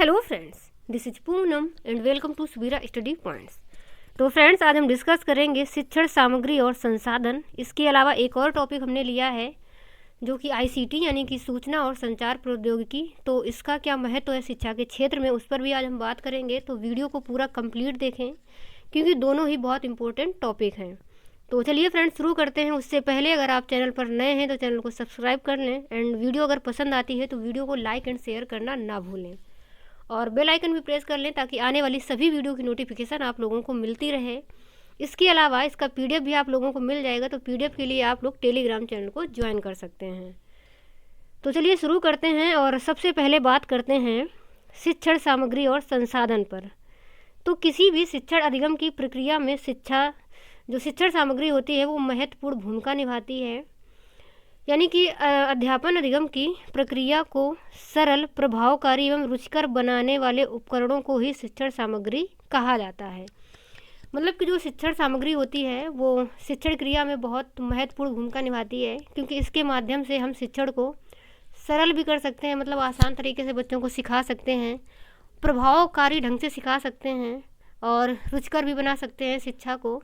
Hello friends, this is Poonam and welcome to Subira study points. तो friends, आज हम discuss करेंगे शिक्षण सामग्री और संसाधन। इसके अलावा एक और टॉपिक हमने लिया है जो कि आईसीटी यानी कि सूचना और संचार प्रौद्योगिकी। तो इसका क्या महत्व है शिक्षा के क्षेत्र में, उस पर भी आज हम बात करेंगे। तो वीडियो को पूरा कंप्लीट देखें क्योंकि दोनों ही बहुत इंपॉर्टेंट टॉपिक हैं। तो चलिए फ्रेंड्स, शुरू करते हैं। उससे पहले अगर आप चैनल पर नए हैं तो चैनल को सब्सक्राइब कर लें एंड वीडियो अगर पसंद आती है तो वीडियो को लाइक एंड शेयर करना ना भूलें और बेल आइकन भी प्रेस कर लें ताकि आने वाली सभी वीडियो की नोटिफिकेशन आप लोगों को मिलती रहे। इसके अलावा इसका पीडीएफ भी आप लोगों को मिल जाएगा, तो पीडीएफ के लिए आप लोग टेलीग्राम चैनल को ज्वाइन कर सकते हैं। तो चलिए शुरू करते हैं और सबसे पहले बात करते हैं शिक्षण सामग्री और संसाधन पर। तो किसी भी शिक्षण अधिगम की प्रक्रिया में जो शिक्षण सामग्री होती है वो महत्वपूर्ण भूमिका निभाती है। यानी कि अध्यापन अधिगम की प्रक्रिया को सरल, प्रभावकारी एवं रुचिकर बनाने वाले उपकरणों को ही शिक्षण सामग्री कहा जाता है। मतलब कि जो शिक्षण सामग्री होती है वो शिक्षण क्रिया में बहुत महत्वपूर्ण भूमिका निभाती है, क्योंकि इसके माध्यम से हम शिक्षण को सरल भी कर सकते हैं, मतलब आसान तरीके से बच्चों को सिखा सकते हैं, प्रभावकारी ढंग से सिखा सकते हैं और रुचिकर भी बना सकते हैं शिक्षा को।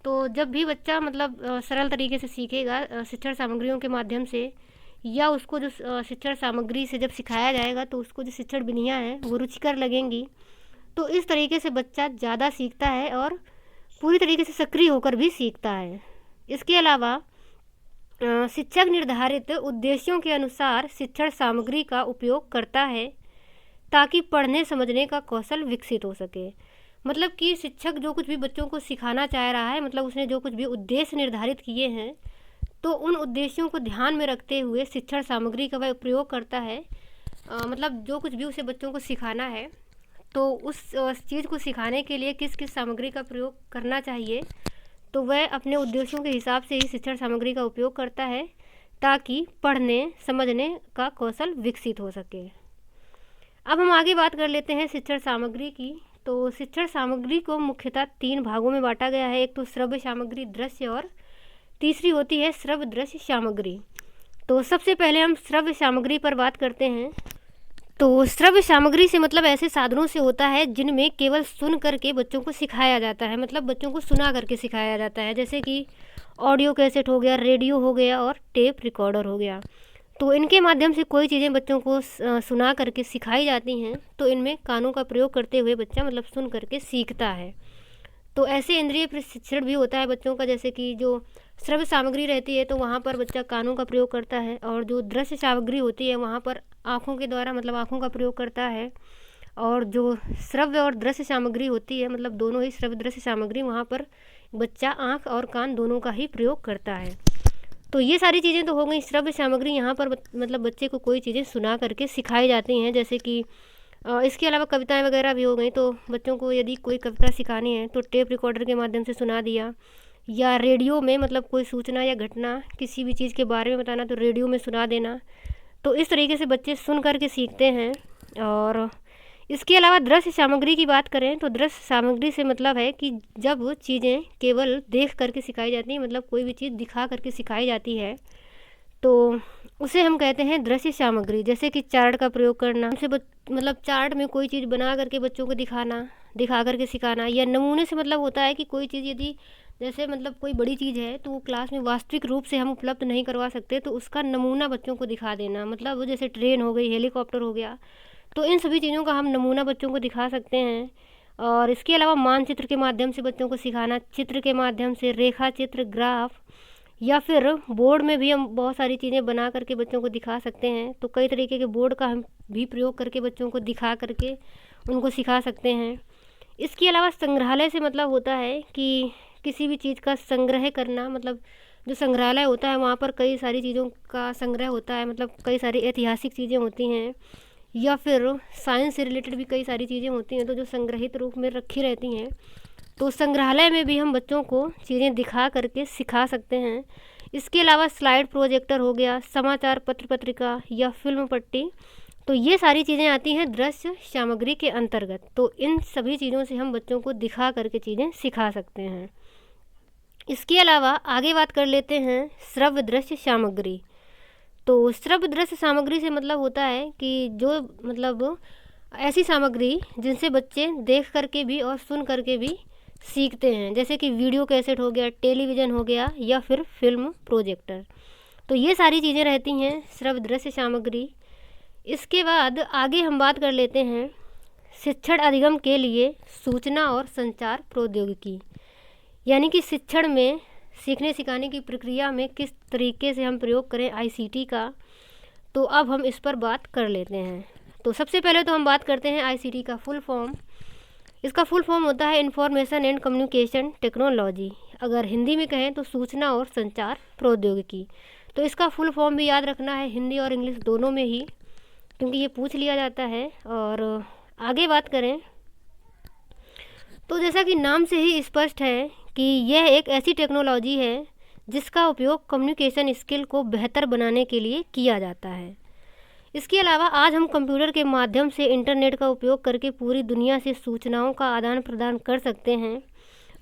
तो जब भी बच्चा मतलब सरल तरीके से सीखेगा शिक्षण सामग्रियों के माध्यम से, या उसको जो शिक्षण सामग्री से जब सिखाया जाएगा तो उसको जो शिक्षण विधियाँ हैं वो रुचिकर लगेंगी। तो इस तरीके से बच्चा ज़्यादा सीखता है और पूरी तरीके से सक्रिय होकर भी सीखता है। इसके अलावा शिक्षक निर्धारित उद्देश्यों के अनुसार शिक्षण सामग्री का उपयोग करता है ताकि पढ़ने समझने का कौशल विकसित हो सके। मतलब कि शिक्षक जो कुछ भी बच्चों को सिखाना चाह रहा है, मतलब उसने जो कुछ भी उद्देश्य निर्धारित किए हैं, तो उन उद्देश्यों को ध्यान में रखते हुए शिक्षण सामग्री का वह प्रयोग करता है। मतलब जो कुछ भी उसे बच्चों को सिखाना है तो उस चीज़ को सिखाने के लिए किस किस सामग्री का प्रयोग करना चाहिए, तो वह अपने उद्देश्यों के हिसाब से ही शिक्षण सामग्री का उपयोग करता है ताकि पढ़ने समझने का कौशल विकसित हो सके। अब हम आगे बात कर लेते हैं शिक्षण सामग्री की। तो शिक्षण सामग्री को मुख्यतः 3 भागों में बांटा गया है। एक तो श्रव्य सामग्री, दृश्य, और तीसरी होती है श्रव्य दृश्य सामग्री। तो सबसे पहले हम श्रव्य सामग्री पर बात करते हैं। तो श्रव्य सामग्री से मतलब ऐसे साधनों से होता है जिनमें केवल सुन करके बच्चों को सिखाया जाता है, मतलब बच्चों को सुना करके सिखाया जाता है, जैसे कि ऑडियो कैसेट हो गया, रेडियो हो गया और टेप रिकॉर्डर हो गया। तो इनके माध्यम से कोई चीज़ें बच्चों को सुना करके सिखाई जाती हैं, तो इनमें कानों का प्रयोग करते हुए बच्चा मतलब सुन करके सीखता है। तो ऐसे इंद्रिय प्रशिक्षण भी होता है बच्चों का, जैसे कि जो श्रव्य सामग्री रहती है तो वहाँ पर बच्चा कानों का प्रयोग करता है, और जो दृश्य सामग्री होती है वहाँ पर आँखों के द्वारा मतलब आँखों का प्रयोग करता है। और जो श्रव्य और दृश्य सामग्री होती है, मतलब दोनों ही श्रव्य दृश्य सामग्री, वहाँ पर बच्चा आँख और कान दोनों का ही प्रयोग करता है। तो ये सारी चीज़ें तो हो गई श्रव्य सामग्री। यहाँ पर मतलब बच्चे को कोई चीज़ें सुना करके सिखाई जाती हैं, जैसे कि इसके अलावा कविताएं वगैरह भी हो गई। तो बच्चों को यदि कोई कविता सिखानी है तो टेप रिकॉर्डर के माध्यम से सुना दिया, या रेडियो में मतलब कोई सूचना या घटना किसी भी चीज़ के बारे में बताना तो रेडियो में सुना देना। तो इस तरीके से बच्चे सुन करके सीखते हैं। और इसके अलावा दृश्य सामग्री की बात करें तो दृश्य सामग्री से मतलब है कि जब चीज़ें केवल देख करके सिखाई जाती हैं, मतलब कोई भी चीज़ दिखा करके सिखाई जाती है, तो उसे हम कहते हैं दृश्य सामग्री। जैसे कि चार्ट का प्रयोग करना, उसे मतलब चार्ट में कोई चीज़ बना करके बच्चों को दिखा करके सिखाना, या नमूने से मतलब होता है कि कोई चीज़ यदि जैसे मतलब कोई बड़ी चीज़ है तो वो क्लास में वास्तविक रूप से हम उपलब्ध नहीं करवा सकते, तो उसका नमूना बच्चों को दिखा देना। मतलब जैसे ट्रेन हो गई, हेलीकॉप्टर हो गया, तो इन सभी चीज़ों का हम नमूना बच्चों को दिखा सकते हैं। और इसके अलावा मानचित्र के माध्यम से बच्चों को सिखाना, चित्र के माध्यम से, रेखा चित्र, ग्राफ, या फिर बोर्ड में भी हम बहुत सारी चीज़ें बना करके बच्चों को दिखा सकते हैं। तो कई तरीके के बोर्ड का हम भी प्रयोग करके बच्चों को दिखा करके उनको सिखा सकते हैं। इसके अलावा संग्रहालय से मतलब होता है कि किसी भी चीज़ का संग्रह करना, मतलब जो संग्रहालय होता है वहाँ पर कई सारी चीज़ों का संग्रह होता है, मतलब कई सारी ऐतिहासिक चीज़ें होती हैं, या फिर साइंस से रिलेटेड भी कई सारी चीज़ें होती हैं तो जो संग्रहित रूप में रखी रहती हैं। तो संग्रहालय में भी हम बच्चों को चीज़ें दिखा करके सिखा सकते हैं। इसके अलावा स्लाइड प्रोजेक्टर हो गया, समाचार पत्र पत्रिका या फिल्म पट्टी, तो ये सारी चीज़ें आती हैं दृश्य सामग्री के अंतर्गत। तो इन सभी चीज़ों से हम बच्चों को दिखा करके चीज़ें सिखा सकते हैं। इसके अलावा आगे बात कर लेते हैं श्रव्य दृश्य सामग्री। तो श्रव्य दृश्य सामग्री से मतलब होता है कि जो मतलब ऐसी सामग्री जिनसे बच्चे देख करके भी और सुन करके भी सीखते हैं, जैसे कि वीडियो कैसेट हो गया, टेलीविज़न हो गया या फिर फिल्म प्रोजेक्टर। तो ये सारी चीज़ें रहती हैं श्रव्य दृश्य सामग्री। इसके बाद आगे हम बात कर लेते हैं शिक्षण अधिगम के लिए सूचना और संचार प्रौद्योगिकी, यानी कि शिक्षण में सीखने सिखाने की प्रक्रिया में किस तरीके से हम प्रयोग करें आईसीटी का। तो अब हम इस पर बात कर लेते हैं। तो सबसे पहले तो हम बात करते हैं आईसीटी का फुल फॉर्म। इसका फुल फॉर्म होता है इंफॉर्मेशन एंड कम्युनिकेशन टेक्नोलॉजी। अगर हिंदी में कहें तो सूचना और संचार प्रौद्योगिकी। तो इसका फुल फॉर्म भी याद रखना है, हिंदी और इंग्लिश दोनों में ही, क्योंकि ये पूछ लिया जाता है। और आगे बात करें तो जैसा कि नाम से ही स्पष्ट है कि यह एक ऐसी टेक्नोलॉजी है जिसका उपयोग कम्युनिकेशन स्किल को बेहतर बनाने के लिए किया जाता है। इसके अलावा आज हम कंप्यूटर के माध्यम से इंटरनेट का उपयोग करके पूरी दुनिया से सूचनाओं का आदान प्रदान कर सकते हैं,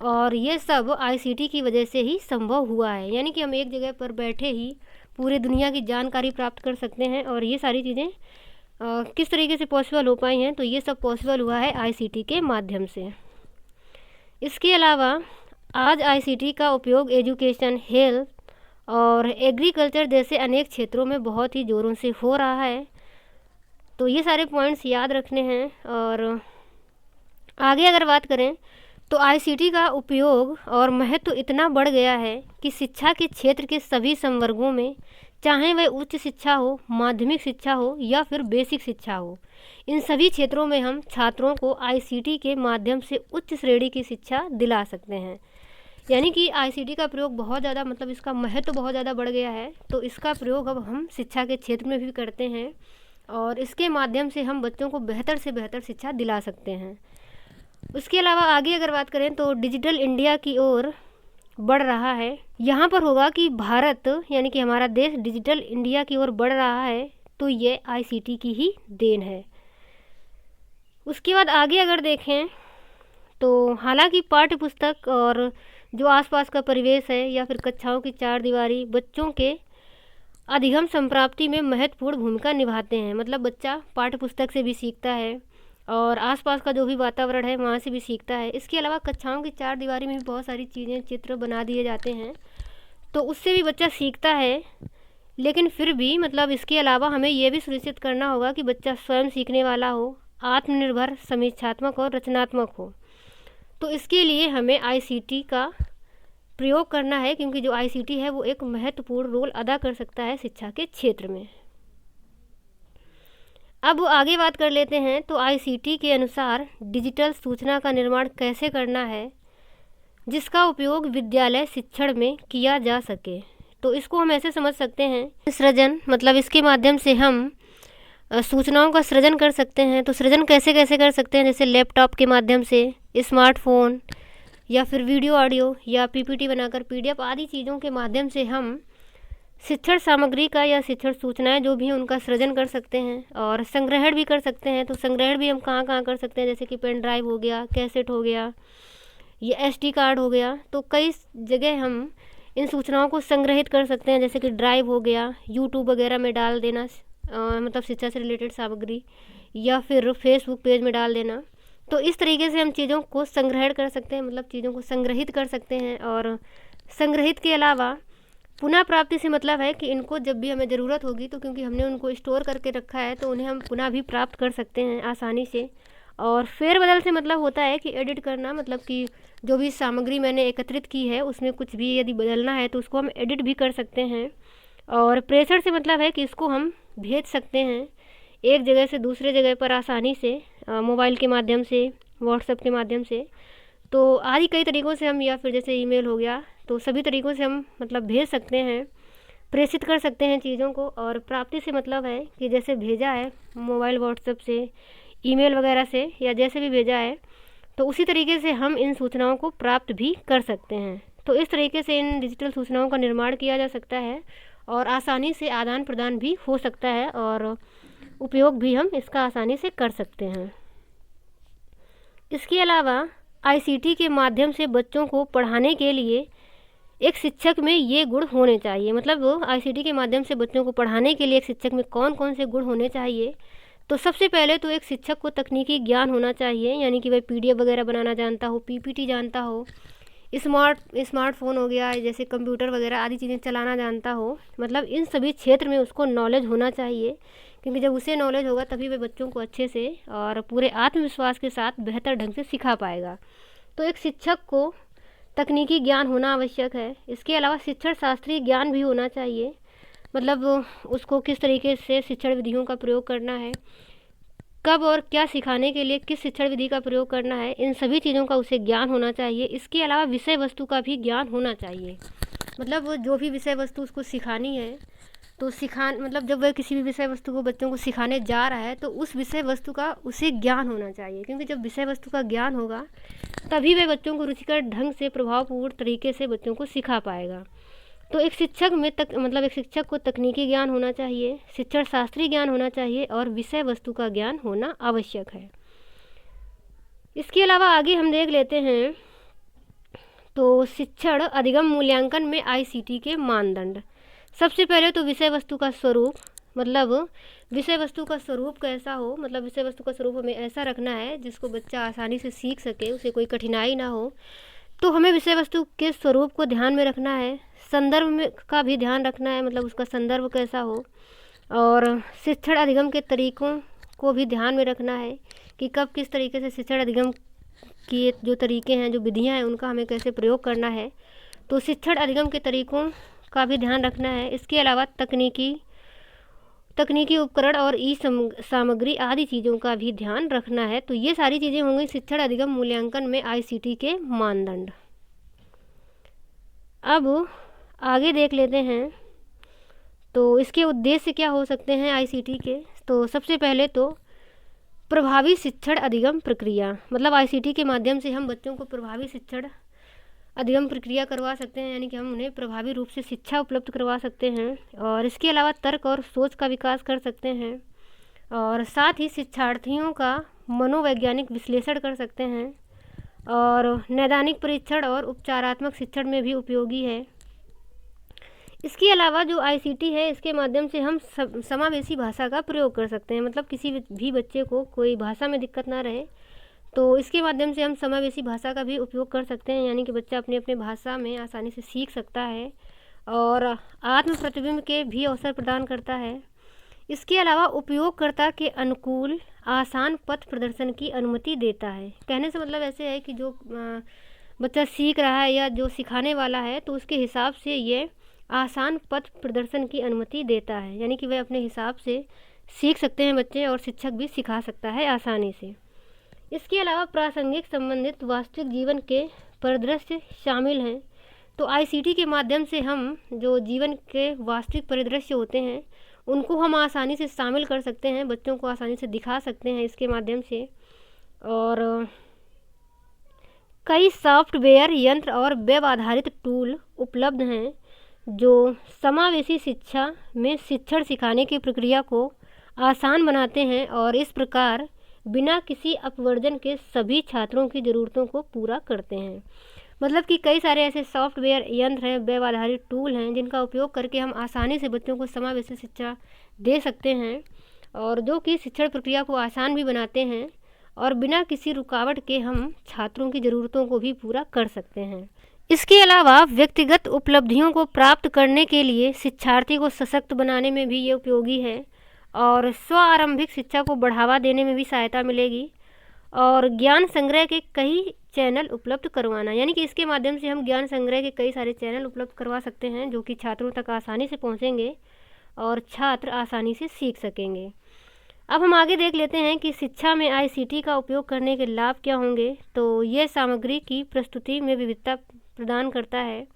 और ये सब आईसीटी की वजह से ही संभव हुआ है। यानी कि हम एक जगह पर बैठे ही पूरी दुनिया की जानकारी प्राप्त कर सकते हैं। और ये सारी चीज़ें किस तरीके से पॉसिबल हो पाई हैं, तो ये सब पॉसिबल हुआ है आईसीटी के माध्यम से। इसके अलावा आज आईसीटी का उपयोग एजुकेशन, हेल्थ और एग्रीकल्चर जैसे अनेक क्षेत्रों में बहुत ही ज़ोरों से हो रहा है। तो ये सारे पॉइंट्स याद रखने हैं। और आगे अगर बात करें तो आईसीटी का उपयोग और महत्व इतना बढ़ गया है कि शिक्षा के क्षेत्र के सभी संवर्गों में, चाहे वह उच्च शिक्षा हो, माध्यमिक शिक्षा हो या फिर बेसिक शिक्षा हो, इन सभी क्षेत्रों में हम छात्रों को आईसीटी के माध्यम से उच्च श्रेणी की शिक्षा दिला सकते हैं। यानी कि आईसीटी का प्रयोग बहुत ज़्यादा, मतलब इसका महत्व बहुत ज़्यादा बढ़ गया है। तो इसका प्रयोग अब हम शिक्षा के क्षेत्र में भी करते हैं और इसके माध्यम से हम बच्चों को बेहतर से बेहतर शिक्षा दिला सकते हैं। उसके अलावा आगे अगर बात करें तो डिजिटल इंडिया की ओर बढ़ रहा है। यहाँ पर होगा कि भारत यानी कि हमारा देश डिजिटल इंडिया की ओर बढ़ रहा है, तो ये आईसीटी की ही देन है। उसके बाद आगे अगर देखें तो हालांकि पाठ्य पुस्तक और जो आसपास का परिवेश है या फिर कक्षाओं की चार दीवारी बच्चों के अधिगम संप्राप्ति में महत्वपूर्ण भूमिका निभाते हैं। मतलब बच्चा पाठ्य पुस्तक से भी सीखता है और आसपास का जो भी वातावरण है वहाँ से भी सीखता है। इसके अलावा कक्षाओं की चार दीवारी में भी बहुत सारी चीज़ें, चित्र बना दिए जाते हैं, तो उससे भी बच्चा सीखता है। लेकिन फिर भी मतलब इसके अलावा हमें यह भी सुनिश्चित करना होगा कि बच्चा स्वयं सीखने वाला हो, आत्मनिर्भर, समीक्षात्मक और रचनात्मक हो। तो इसके लिए हमें आईसीटी का प्रयोग करना है, क्योंकि जो आईसीटी है वो एक महत्वपूर्ण रोल अदा कर सकता है शिक्षा के क्षेत्र में। अब आगे बात कर लेते हैं तो आईसीटी के अनुसार डिजिटल सूचना का निर्माण कैसे करना है जिसका उपयोग विद्यालय शिक्षण में किया जा सके। तो इसको हम ऐसे समझ सकते हैं, सृजन, मतलब इसके माध्यम से हम सूचनाओं का सृजन कर सकते हैं। तो सृजन कैसे कैसे कर सकते हैं, जैसे लैपटॉप के माध्यम से, स्मार्टफोन या फिर वीडियो ऑडियो या पीपीटी बनाकर, पीडीएफ आदि चीज़ों के माध्यम से हम शिक्षण सामग्री का या शिक्षण सूचनाएं जो भी हैं उनका सृजन कर सकते हैं और संग्रहण भी कर सकते हैं। तो संग्रहण भी हम कहाँ कहाँ कर सकते हैं, जैसे कि पेन ड्राइव हो गया, कैसेट हो गया, ये एसडी कार्ड हो गया। तो कई जगह हम इन सूचनाओं को संग्रहित कर सकते हैं, जैसे कि ड्राइव हो गया, यूट्यूब वगैरह में डाल देना, मतलब शिक्षा से रिलेटेड सामग्री, या फिर फेसबुक पेज में डाल देना। तो इस तरीके से हम चीज़ों को संग्रहण कर सकते हैं, मतलब चीज़ों को संग्रहित कर सकते हैं। और संग्रहित के अलावा पुनः प्राप्ति से मतलब है कि इनको जब भी हमें ज़रूरत होगी, तो क्योंकि हमने उनको स्टोर करके रखा है तो उन्हें हम पुनः भी प्राप्त कर सकते हैं आसानी से। और फेरबदल से मतलब होता है कि एडिट करना, मतलब कि जो भी सामग्री मैंने एकत्रित की है उसमें कुछ भी यदि बदलना है तो उसको हम एडिट भी कर सकते हैं। और प्रेषण से मतलब है कि इसको हम भेज सकते हैं एक जगह से दूसरे जगह पर आसानी से, मोबाइल के माध्यम से, व्हाट्सएप के माध्यम से। तो आदि कई तरीक़ों से हम, या फिर जैसे ईमेल हो गया, तो सभी तरीक़ों से हम मतलब भेज सकते हैं, प्रेषित कर सकते हैं चीज़ों को। और प्राप्ति से मतलब है कि जैसे भेजा है मोबाइल, व्हाट्सएप से, ईमेल वगैरह से, या जैसे भी भेजा है तो उसी तरीके से हम इन सूचनाओं को प्राप्त भी कर सकते हैं। तो इस तरीके से इन डिजिटल सूचनाओं का निर्माण किया जा सकता है और आसानी से आदान प्रदान भी हो सकता है और उपयोग भी हम इसका आसानी से कर सकते हैं। इसके अलावा आईसीटी के माध्यम से बच्चों को पढ़ाने के लिए एक शिक्षक में ये गुण होने चाहिए। मतलब आईसीटी के माध्यम से बच्चों को पढ़ाने के लिए एक शिक्षक में कौन कौन से गुण होने चाहिए, तो सबसे पहले तो एक शिक्षक को तकनीकी ज्ञान होना चाहिए, यानी कि वह PDF वगैरह बनाना जानता हो, PPT जानता हो, स्मार्टफोन हो गया जैसे कंप्यूटर वगैरह आदि चीज़ें चलाना जानता हो। मतलब इन सभी क्षेत्र में उसको नॉलेज होना चाहिए, क्योंकि जब उसे नॉलेज होगा तभी वह बच्चों को अच्छे से और पूरे आत्मविश्वास के साथ बेहतर ढंग से सिखा पाएगा। तो एक शिक्षक को तकनीकी ज्ञान होना आवश्यक है। इसके अलावा शिक्षण शास्त्रीय ज्ञान भी होना चाहिए, मतलब उसको किस तरीके से शिक्षण विधियों का प्रयोग करना है, कब और क्या सिखाने के लिए किस शिक्षण विधि का प्रयोग करना है, इन सभी चीज़ों का उसे ज्ञान होना चाहिए। इसके अलावा विषय वस्तु का भी ज्ञान होना चाहिए, मतलब जो भी विषय वस्तु उसको सिखानी है तो मतलब जब वह किसी भी विषय वस्तु को बच्चों को सिखाने जा रहा है तो उस विषय वस्तु का उसे ज्ञान होना चाहिए, क्योंकि जब विषय वस्तु का ज्ञान होगा तभी वह बच्चों को रुचिकर ढंग से प्रभावपूर्ण तरीके से बच्चों को सिखा पाएगा। तो एक शिक्षक को तकनीकी ज्ञान होना चाहिए, शिक्षण शास्त्रीय ज्ञान होना चाहिए और विषय वस्तु का ज्ञान होना आवश्यक है। इसके अलावा आगे हम देख लेते हैं तो शिक्षण अधिगम मूल्यांकन में ICT के मानदंड। सबसे पहले तो विषय वस्तु का स्वरूप, मतलब विषय वस्तु का स्वरूप कैसा हो, मतलब विषय वस्तु का स्वरूप हमें ऐसा रखना है जिसको बच्चा आसानी से सीख सके, उसे कोई कठिनाई ना हो। तो हमें विषय वस्तु के स्वरूप को ध्यान में रखना है, संदर्भ में का भी ध्यान रखना है, मतलब उसका संदर्भ कैसा हो, और शिक्षण अधिगम के तरीकों को भी ध्यान में रखना है कि कब किस तरीके से शिक्षण अधिगम की जो तरीके हैं, जो विधियां हैं, उनका हमें कैसे प्रयोग करना है। तो शिक्षण अधिगम के तरीकों का भी ध्यान रखना है। इसके अलावा तकनीकी उपकरण और सामग्री आदि चीज़ों का भी ध्यान रखना है। तो ये सारी चीज़ें होंगी शिक्षण अधिगम मूल्यांकन में ICT के मानदंड। अब आगे देख लेते हैं तो इसके उद्देश्य क्या हो सकते हैं ICT के। तो सबसे पहले तो प्रभावी शिक्षण अधिगम प्रक्रिया, मतलब ICT के माध्यम से हम बच्चों को प्रभावी शिक्षण अधिगम प्रक्रिया करवा सकते हैं, यानी कि हम उन्हें प्रभावी रूप से शिक्षा उपलब्ध करवा सकते हैं। और इसके अलावा तर्क और सोच का विकास कर सकते हैं, और साथ ही शिक्षार्थियों का मनोवैज्ञानिक विश्लेषण कर सकते हैं, और नैदानिक परीक्षण और उपचारात्मक शिक्षण में भी उपयोगी है। इसके अलावा जो ICT है इसके माध्यम से हम समावेशी भाषा का प्रयोग कर सकते हैं, मतलब किसी भी बच्चे को कोई भाषा में दिक्कत ना रहे तो इसके माध्यम से हम समावेशी भाषा का भी उपयोग कर सकते हैं, यानी कि बच्चा अपने अपने भाषा में आसानी से सीख सकता है और आत्म प्रतिबिंब के भी अवसर प्रदान करता है। इसके अलावा उपयोगकर्ता के अनुकूल आसान पथ प्रदर्शन की अनुमति देता है। कहने से मतलब ऐसे है कि जो बच्चा सीख रहा है या जो सिखाने वाला है तो उसके हिसाब से ये आसान पथ प्रदर्शन की अनुमति देता है, यानी कि वह अपने हिसाब से सीख सकते हैं बच्चे और शिक्षक भी सिखा सकता है आसानी से। इसके अलावा प्रासंगिक संबंधित वास्तविक जीवन के परिदृश्य शामिल हैं। तो ICT के माध्यम से हम जो जीवन के वास्तविक परिदृश्य होते हैं उनको हम आसानी से शामिल कर सकते हैं, बच्चों को आसानी से दिखा सकते हैं इसके माध्यम से। और कई सॉफ्टवेयर यंत्र और वेब आधारित टूल उपलब्ध हैं जो समावेशी शिक्षा में शिक्षण सिखाने की प्रक्रिया को आसान बनाते हैं और इस प्रकार बिना किसी अपवर्जन के सभी छात्रों की ज़रूरतों को पूरा करते हैं। मतलब कि कई सारे ऐसे सॉफ्टवेयर यंत्र हैं, वेब आधारित टूल हैं जिनका उपयोग करके हम आसानी से बच्चों को समावेशी शिक्षा दे सकते हैं और जो कि शिक्षण प्रक्रिया को आसान भी बनाते हैं और बिना किसी रुकावट के हम छात्रों की ज़रूरतों को भी पूरा कर सकते हैं। इसके अलावा व्यक्तिगत उपलब्धियों को प्राप्त करने के लिए शिक्षार्थी को सशक्त बनाने में भी ये उपयोगी है और स्व आरंभिक शिक्षा को बढ़ावा देने में भी सहायता मिलेगी और ज्ञान संग्रह के कई चैनल उपलब्ध करवाना, यानी कि इसके माध्यम से हम ज्ञान संग्रह के कई सारे चैनल उपलब्ध करवा सकते हैं जो कि छात्रों तक आसानी से पहुंचेंगे और छात्र आसानी से सीख सकेंगे। अब हम आगे देख लेते हैं कि शिक्षा में ICT का उपयोग करने के लाभ क्या होंगे। तो ये सामग्री की प्रस्तुति में विविधता प्रदान करता है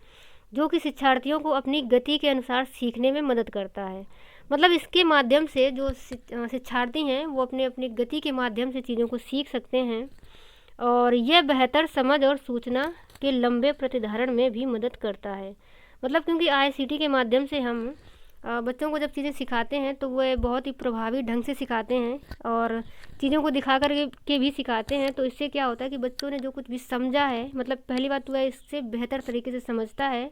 जो कि शिक्षार्थियों को अपनी गति के अनुसार सीखने में मदद करता है। मतलब इसके माध्यम से जो शिक्षार्थी हैं वो अपने अपनी गति के माध्यम से चीज़ों को सीख सकते हैं और यह बेहतर समझ और सूचना के लंबे प्रतिधारण में भी मदद करता है। मतलब क्योंकि ICT के माध्यम से हम बच्चों को जब चीज़ें सिखाते हैं तो वह बहुत ही प्रभावी ढंग से सिखाते हैं और चीज़ों को दिखा कर के भी सिखाते हैं। तो इससे क्या होता है कि बच्चों ने जो कुछ भी समझा है, मतलब पहली बात तो वह इससे बेहतर तरीके से समझता है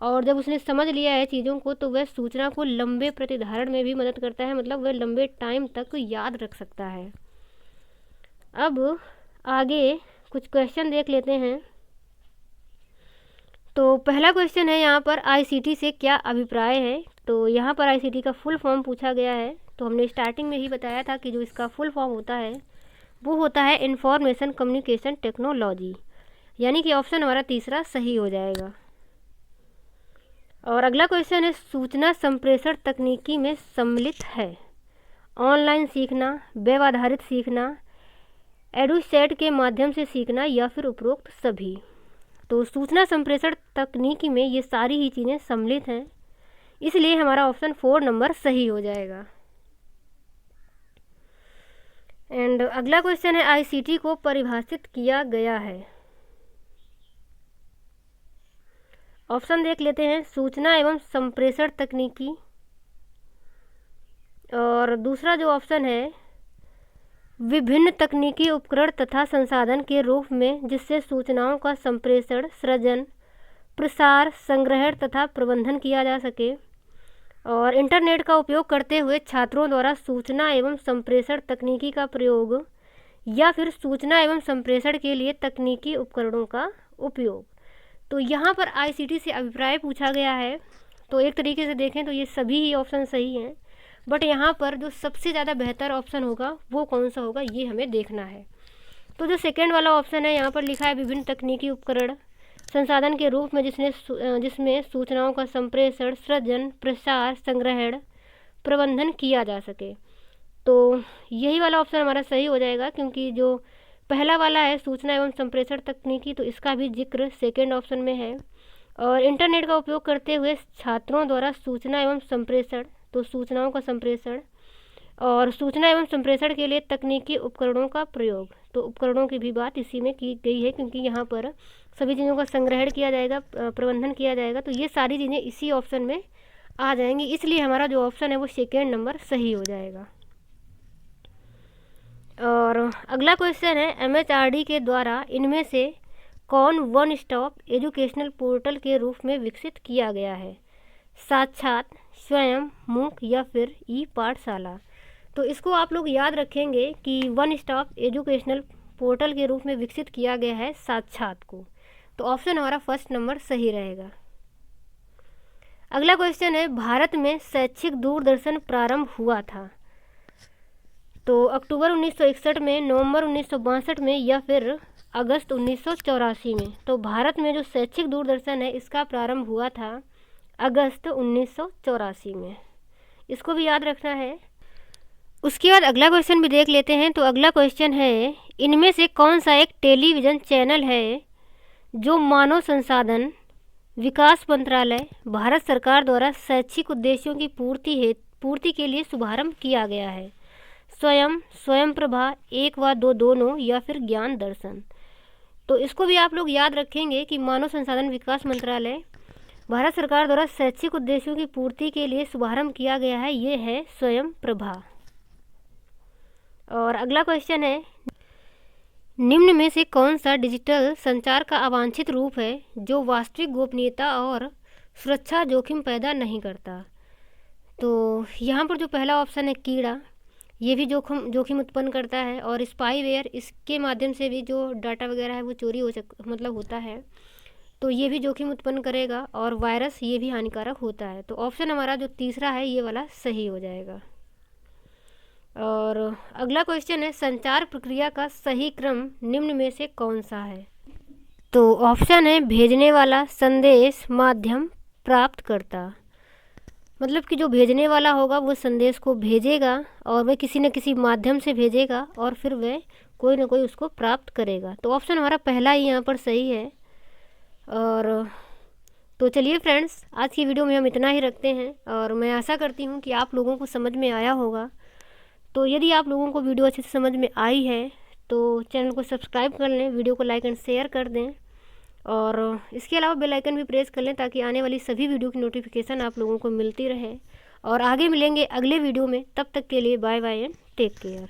और जब उसने समझ लिया है चीज़ों को तो वह सूचना को लंबे प्रतिधारण में भी मदद करता है, मतलब वह लंबे टाइम तक याद रख सकता है। अब आगे कुछ क्वेश्चन देख लेते हैं। तो पहला क्वेश्चन है यहाँ पर, आईसीटी से क्या अभिप्राय है। तो यहाँ पर आईसीटी का फुल फॉर्म पूछा गया है। तो हमने स्टार्टिंग में ही बताया था कि जो इसका फुल फॉर्म होता है वो होता है इंफॉर्मेशन कम्युनिकेशन टेक्नोलॉजी, यानी कि ऑप्शन हमारा तीसरा सही हो जाएगा। और अगला क्वेश्चन है, सूचना संप्रेषण तकनीकी में सम्मिलित है ऑनलाइन सीखना, वेब आधारित सीखना, एडुसेट के माध्यम से सीखना या फिर उपरोक्त सभी। तो सूचना संप्रेषण तकनीकी में ये सारी ही चीज़ें सम्मिलित हैं, इसलिए हमारा ऑप्शन 4 नंबर सही हो जाएगा। एंड अगला क्वेश्चन है, आईसीटी को परिभाषित किया गया है। ऑप्शन देख लेते हैं, सूचना एवं संप्रेषण तकनीकी, और दूसरा जो ऑप्शन है, विभिन्न तकनीकी उपकरण तथा संसाधन के रूप में जिससे सूचनाओं का संप्रेषण, सृजन, प्रसार, संग्रहण तथा प्रबंधन किया जा सके, और इंटरनेट का उपयोग करते हुए छात्रों द्वारा सूचना एवं संप्रेषण तकनीकी का प्रयोग, या फिर सूचना एवं संप्रेषण के लिए तकनीकी उपकरणों का उपयोग। तो यहाँ पर आईसीटी से अभिप्राय पूछा गया है। तो एक तरीके से देखें तो ये सभी ही ऑप्शन सही हैं, बट यहाँ पर जो सबसे ज़्यादा बेहतर ऑप्शन होगा वो कौन सा होगा ये हमें देखना है। तो जो सेकेंड वाला ऑप्शन है, यहाँ पर लिखा है विभिन्न तकनीकी उपकरण संसाधन के रूप में जिसमें सूचनाओं का संप्रेषण, सृजन, प्रसार, संग्रहण, प्रबंधन किया जा सके। तो यही वाला ऑप्शन हमारा सही हो जाएगा, क्योंकि जो पहला वाला है सूचना एवं संप्रेषण तकनीकी, तो इसका भी जिक्र सेकेंड ऑप्शन में है। और इंटरनेट का उपयोग करते हुए छात्रों द्वारा सूचना एवं संप्रेषण, तो सूचनाओं का संप्रेषण, और सूचना एवं संप्रेषण के लिए तकनीकी उपकरणों का प्रयोग, तो उपकरणों की भी बात इसी में की गई है, क्योंकि यहाँ पर सभी चीज़ों का संग्रहण किया जाएगा, प्रबंधन किया जाएगा, तो ये सारी चीज़ें इसी ऑप्शन में आ जाएंगी, इसलिए हमारा जो ऑप्शन है वो सेकेंड नंबर सही हो जाएगा। और अगला क्वेश्चन है, एमएचआरडी के द्वारा इनमें से कौन वन स्टॉप एजुकेशनल पोर्टल के रूप में विकसित किया गया है, साक्षात, स्वयं, मूक या फिर ई पाठशाला। तो इसको आप लोग याद रखेंगे कि वन स्टॉप एजुकेशनल पोर्टल के रूप में विकसित किया गया है साक्षात को। तो ऑप्शन हमारा फर्स्ट नंबर सही रहेगा। अगला क्वेश्चन है, भारत में शैक्षिक दूरदर्शन प्रारंभ हुआ था। तो अक्टूबर 1961 में, नवंबर 1962 में या फिर अगस्त 1984 में। तो भारत में जो शैक्षिक दूरदर्शन है इसका प्रारंभ हुआ था अगस्त 1984 में, इसको भी याद रखना है। उसके बाद अगला क्वेश्चन भी देख लेते हैं। तो अगला क्वेश्चन है, इनमें से कौन सा एक टेलीविज़न चैनल है जो मानव संसाधन विकास मंत्रालय, भारत सरकार द्वारा शैक्षिक उद्देश्यों की पूर्ति के लिए शुभारंभ किया गया है, स्वयं, स्वयं प्रभा, 1 व 2 दोनों या फिर ज्ञान दर्शन। तो इसको भी आप लोग याद रखेंगे कि मानव संसाधन विकास मंत्रालय, भारत सरकार द्वारा शैक्षिक उद्देश्यों की पूर्ति के लिए शुभारंभ किया गया है, ये है स्वयं प्रभा। और अगला क्वेश्चन है, निम्न में से कौन सा डिजिटल संचार का अवांछित रूप है जो वास्तविक गोपनीयता और सुरक्षा जोखिम पैदा नहीं करता। तो यहाँ पर जो पहला ऑप्शन है कीड़ा, ये भी जोखिम उत्पन्न करता है, और स्पाईवेयर, इसके माध्यम से भी जो डाटा वगैरह है वो चोरी होता है, तो ये भी जोखिम उत्पन्न करेगा, और वायरस ये भी हानिकारक होता है। तो ऑप्शन हमारा जो तीसरा है ये वाला सही हो जाएगा। और अगला क्वेश्चन है, संचार प्रक्रिया का सही क्रम निम्न में से कौन सा है। तो ऑप्शन है भेजने वाला, संदेश, माध्यम, प्राप्तकर्ता। मतलब कि जो भेजने वाला होगा वो संदेश को भेजेगा और वह किसी न किसी माध्यम से भेजेगा और फिर वह कोई ना कोई उसको प्राप्त करेगा। तो ऑप्शन हमारा पहला ही यहाँ पर सही है। और तो चलिए फ्रेंड्स, आज की वीडियो में हम इतना ही रखते हैं, और मैं आशा करती हूँ कि आप लोगों को समझ में आया होगा। तो यदि आप लोगों को वीडियो अच्छे से समझ में आई है तो चैनल को सब्सक्राइब कर लें, वीडियो को लाइक एंड शेयर कर दें, और इसके अलावा बेल आइकन भी प्रेस कर लें ताकि आने वाली सभी वीडियो की नोटिफिकेशन आप लोगों को मिलती रहे। और आगे मिलेंगे अगले वीडियो में, तब तक के लिए bye bye and take care.